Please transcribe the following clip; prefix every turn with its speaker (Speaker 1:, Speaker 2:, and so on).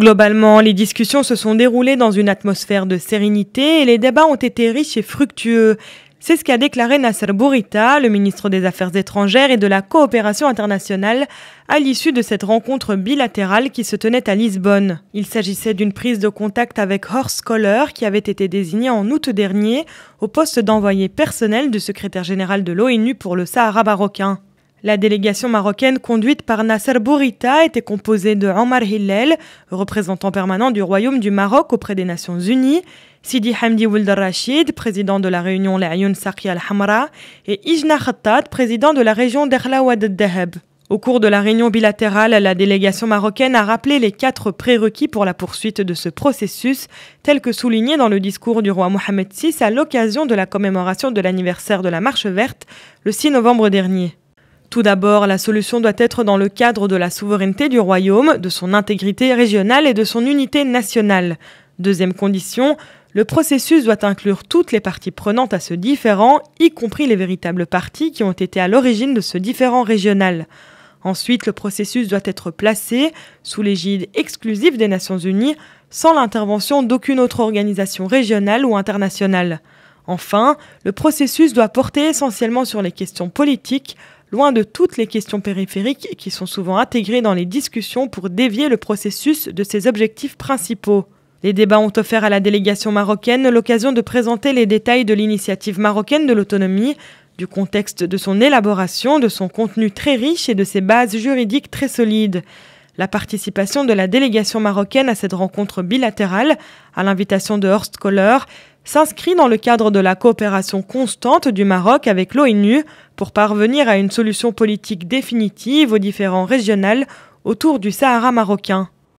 Speaker 1: Globalement, les discussions se sont déroulées dans une atmosphère de sérénité et les débats ont été riches et fructueux. C'est ce qu'a déclaré Nasser Bourita, le ministre des Affaires étrangères et de la coopération internationale, à l'issue de cette rencontre bilatérale qui se tenait à Lisbonne. Il s'agissait d'une prise de contact avec Horst Köhler, qui avait été désigné en août dernier au poste d'envoyé personnel du secrétaire général de l'ONU pour le Sahara marocain. La délégation marocaine conduite par Nasser Bourita était composée de Omar Hillel, représentant permanent du Royaume du Maroc auprès des Nations Unies, Sidi Hamdi Ould Rachid, président de la réunion L'Ayoun Saqiya Al-Hamra, et Ijna Khattat, président de la région d'Erla Ouad Dahab. Au cours de la réunion bilatérale, la délégation marocaine a rappelé les 4 prérequis pour la poursuite de ce processus, tels que soulignés dans le discours du roi Mohammed VI à l'occasion de la commémoration de l'anniversaire de la Marche verte, le 6 novembre dernier. Tout d'abord, la solution doit être dans le cadre de la souveraineté du royaume, de son intégrité régionale et de son unité nationale. Deuxième condition, le processus doit inclure toutes les parties prenantes à ce différend, y compris les véritables parties qui ont été à l'origine de ce différend régional. Ensuite, le processus doit être placé sous l'égide exclusive des Nations Unies, sans l'intervention d'aucune autre organisation régionale ou internationale. Enfin, le processus doit porter essentiellement sur les questions politiques, loin de toutes les questions périphériques qui sont souvent intégrées dans les discussions pour dévier le processus de ses objectifs principaux. Les débats ont offert à la délégation marocaine l'occasion de présenter les détails de l'initiative marocaine de l'autonomie, du contexte de son élaboration, de son contenu très riche et de ses bases juridiques très solides. La participation de la délégation marocaine à cette rencontre bilatérale, à l'invitation de Horst Köhler, s'inscrit dans le cadre de la coopération constante du Maroc avec l'ONU pour parvenir à une solution politique définitive aux différends régionaux autour du Sahara marocain.